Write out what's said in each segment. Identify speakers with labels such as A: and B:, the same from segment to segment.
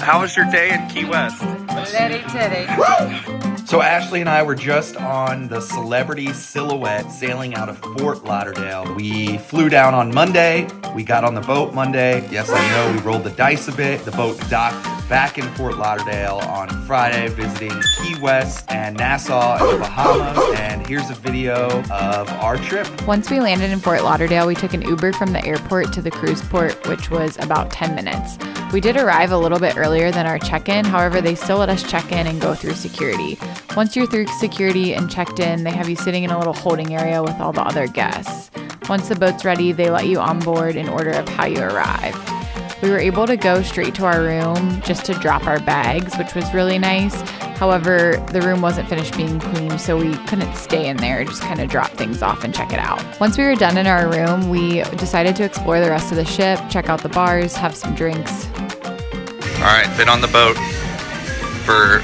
A: How was your day in Key West?
B: Very titty.
A: So Ashley and I were just on the Celebrity Silhouette sailing out of Fort Lauderdale. We flew down on Monday. We got on the boat Monday. Yes, I know, we rolled the dice a bit. The boat docked back in Fort Lauderdale on Friday, visiting Key West and Nassau in the Bahamas. And here's a video of our trip.
C: Once we landed in Fort Lauderdale, we took an Uber from the airport to the cruise port, which was about 10 minutes. We did arrive a little bit earlier than our check-in. However, they still let us check in and go through security. Once you're through security and checked in, they have you sitting in a little holding area with all the other guests. Once the boat's ready, they let you on board in order of how you arrive. We were able to go straight to our room just to drop our bags, which was really nice. However, the room wasn't finished being cleaned, so we couldn't stay in there, just kind of drop things off and check it out. Once we were done in our room, we decided to explore the rest of the ship, check out the bars, have some drinks.
A: All right, been on the boat for,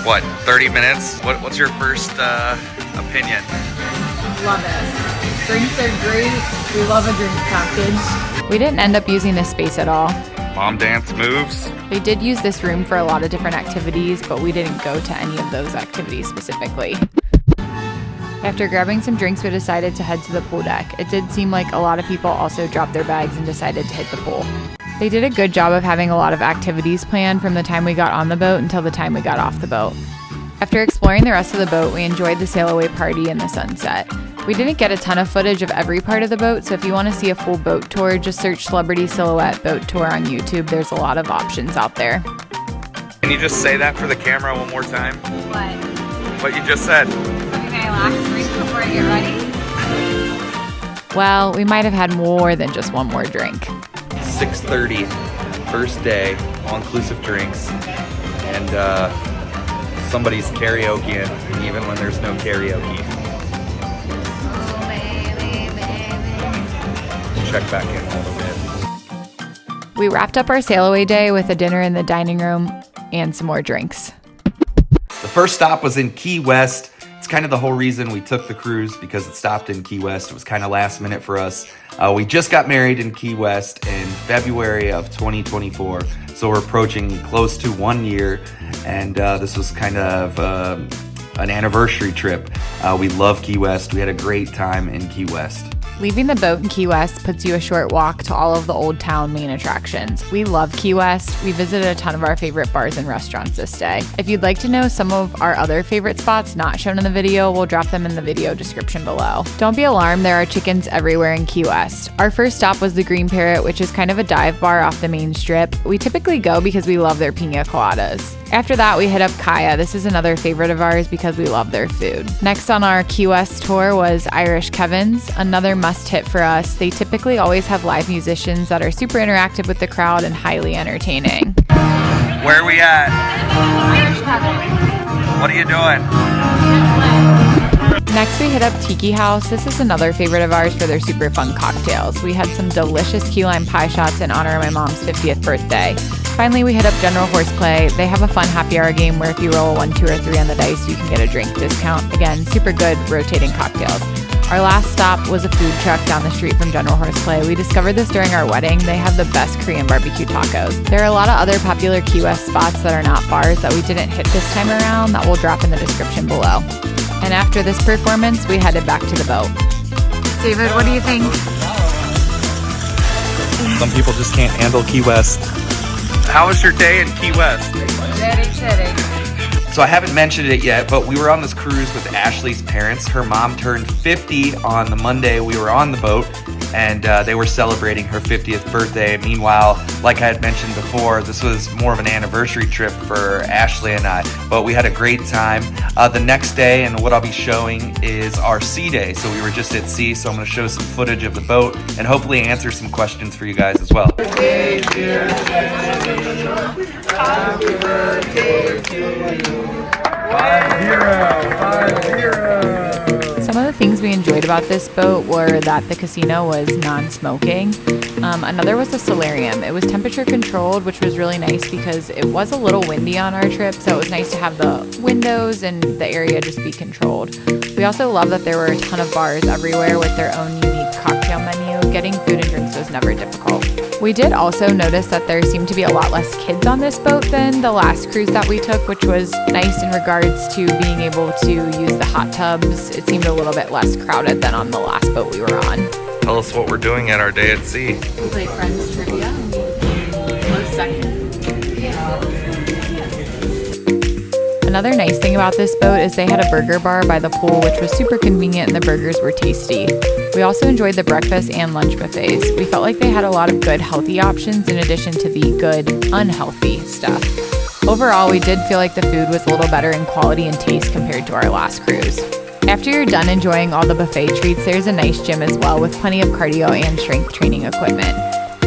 A: what, 30 minutes? What's your first opinion?
B: Love it. Drinks are great. We love a drink package.
C: We didn't end up using this space at all.
A: Mom dance moves.
C: They did use this room for a lot of different activities, but we didn't go to any of those activities specifically. After grabbing some drinks, we decided to head to the pool deck. It did seem like a lot of people also dropped their bags and decided to hit the pool. They did a good job of having a lot of activities planned from the time we got on the boat until the time we got off the boat. After exploring the rest of the boat, we enjoyed the sail away party and the sunset. We didn't get a ton of footage of every part of the boat, so if you want to see a full boat tour, just search Celebrity Silhouette Boat Tour on YouTube. There's a lot of options out there.
A: Can you just say that for the camera one more time?
B: What?
A: What you just said.
B: Okay, last drink before I get ready.
C: Well, we might have had more than just one more drink.
A: 6:30, first day, all-inclusive drinks, and somebody's karaokeing, even when there's no karaoke. Check back in a little bit.
C: We wrapped up our sail away day with a dinner in the dining room and some more drinks.
A: The first stop was in Key West. It's kind of the whole reason we took the cruise, because it stopped in Key West. It was kind of last minute for us. We just got married in Key West in February of 2024, so we're approaching close to 1 year, and this was kind of an anniversary trip. We love Key West. We had a great time in Key West.
C: Leaving the boat in Key West puts you a short walk to all of the Old Town main attractions. We love Key West. We visited a ton of our favorite bars and restaurants this day. If you'd like to know some of our other favorite spots not shown in the video, we'll drop them in the video description below. Don't be alarmed, there are chickens everywhere in Key West. Our first stop was the Green Parrot, which is kind of a dive bar off the main strip. We typically go because we love their pina coladas. After that, we hit up Kaya. This is another favorite of ours because we love their food. Next on our Key West tour was Irish Kevin's, another must hit for us. They typically always have live musicians that are super interactive with the crowd and highly entertaining.
A: Where are we at?
B: Irish Kevin.
A: What are you doing?
C: Next, we hit up Tiki House. This is another favorite of ours for their super fun cocktails. We had some delicious key lime pie shots in honor of my mom's 50th birthday. Finally, we hit up General Horseplay. They have a fun happy hour game where if you roll a 1, 2, or 3 on the dice, you can get a drink discount. Again, super good rotating cocktails. Our last stop was a food truck down the street from General Horseplay. We discovered this during our wedding. They have the best Korean barbecue tacos. There are a lot of other popular Key West spots that are not bars that we didn't hit this time around that we'll drop in the description below. And after this performance, we headed back to the boat. David, what do you think?
A: Some people just can't handle Key West. How was your day in Key West?
B: Very titty.
A: So I haven't mentioned it yet, but we were on this cruise with Ashley's parents. Her mom turned 50 on the Monday we were on the boat, and they were celebrating her 50th birthday. Meanwhile, like I had mentioned before, this was more of an anniversary trip for Ashley and I, but we had a great time. The next day, and what I'll be showing, is our sea day. So we were just at sea, so I'm going to show some footage of the boat and hopefully answer some questions for you guys as well. Happy birthday to you. 5-0.
C: Some of the things we enjoyed about this boat were that the casino was non-smoking. Another was the solarium. It was temperature controlled, which was really nice because it was a little windy on our trip, so it was nice to have the windows and the area just be controlled. We also love that there were a ton of bars everywhere with their own unique cocktail menu, getting food and drinks was never difficult. We did also notice that there seemed to be a lot less kids on this boat than the last cruise that we took, which was nice in regards to being able to use the hot tubs. It seemed a little bit less crowded than on the last boat we were on.
A: Tell us what we're doing at our day at sea.
B: We played Friends Trivia. Close second.
C: Another nice thing about this boat is they had a burger bar by the pool, which was super convenient, and the burgers were tasty. We also enjoyed the breakfast and lunch buffets. We felt like they had a lot of good healthy options in addition to the good unhealthy stuff. Overall, we did feel like the food was a little better in quality and taste compared to our last cruise. After you're done enjoying all the buffet treats, there's a nice gym as well with plenty of cardio and strength training equipment.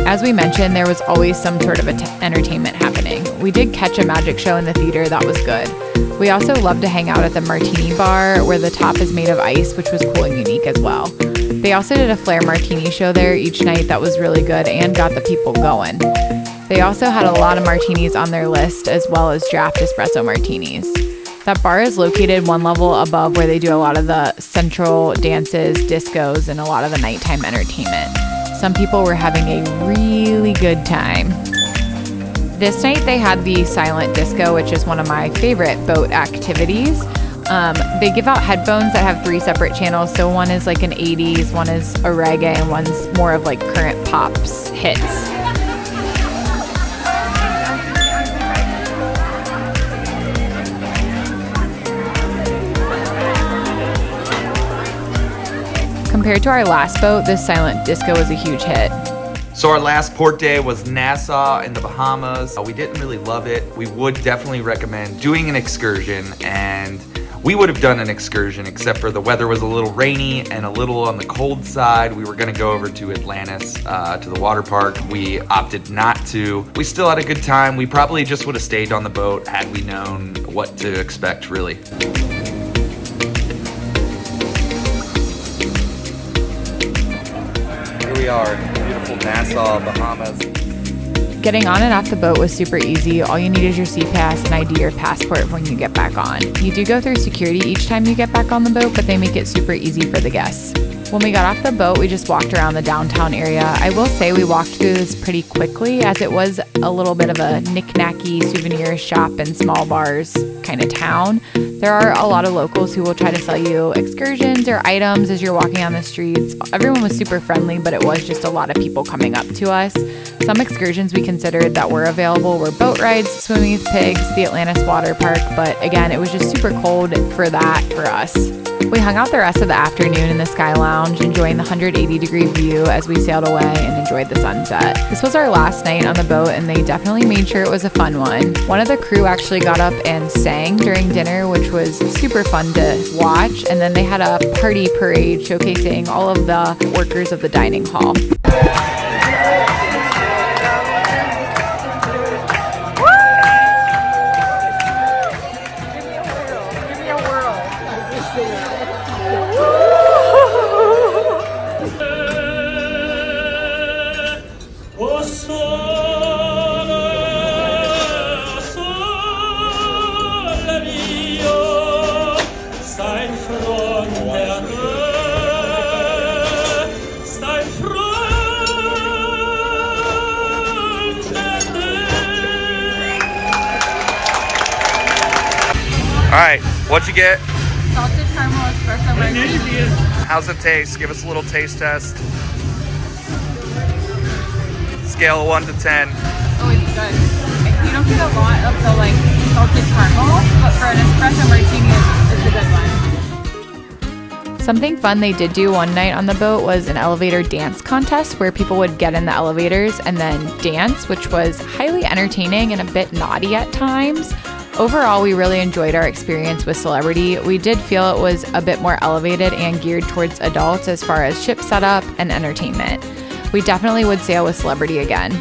C: As we mentioned, there was always some sort of entertainment happening. We did catch a magic show in the theater that was good. We also loved to hang out at the martini bar where the top is made of ice, which was cool and unique as well. They also did a flare martini show there each night that was really good and got the people going. They also had a lot of martinis on their list as well as draft espresso martinis. That bar is located one level above where they do a lot of the central dances, discos, and a lot of the nighttime entertainment. Some people were having a really good time. This night they had the silent disco, which is one of my favorite boat activities. They give out headphones that have 3 separate channels. So one is like an 80s, one is a reggae, and one's more of like current pops hits. Compared to our last boat, this silent disco was a huge hit.
A: So our last port day was Nassau in the Bahamas. We didn't really love it. We would definitely recommend doing an excursion, and we would have done an excursion except for the weather was a little rainy and a little on the cold side. We were gonna go over to Atlantis, to the water park. We opted not to. We still had a good time. We probably just would have stayed on the boat had we known what to expect, really. Here we are, beautiful Nassau, Bahamas.
C: Getting on and off the boat was super easy. All you need is your sea pass and ID or passport when you get back on. You do go through security each time you get back on the boat, but they make it super easy for the guests. When we got off the boat, we just walked around the downtown area. I will say we walked through this pretty quickly as it was a little bit of a knick-knacky souvenir shop and small bars kind of town. There are a lot of locals who will try to sell you excursions or items as you're walking on the streets. Everyone was super friendly, but it was just a lot of people coming up to us. Some excursions we considered that were available were boat rides, swimming with pigs, the Atlantis water park, but again, it was just super cold for that for us. We hung out the rest of the afternoon in the Sky Lounge, enjoying the 180-degree view as we sailed away and enjoyed the sunset. This was our last night on the boat, and they definitely made sure it was a fun one. One of the crew actually got up and sang during dinner, which was super fun to watch, and then they had a party parade showcasing all of the workers of the dining hall.
A: All right, what'd you get?
B: Salted caramel espresso martini.
A: How's it taste? Give us a little taste test. Scale of 1 to 10.
B: Oh, it's good. You don't get a lot of the like salted caramel, but for an espresso martini, it's a good one.
C: Something fun they did do one night on the boat was an elevator dance contest where people would get in the elevators and then dance, which was highly entertaining and a bit naughty at times. Overall, we really enjoyed our experience with Celebrity. We did feel it was a bit more elevated and geared towards adults as far as ship setup and entertainment. We definitely would sail with Celebrity again.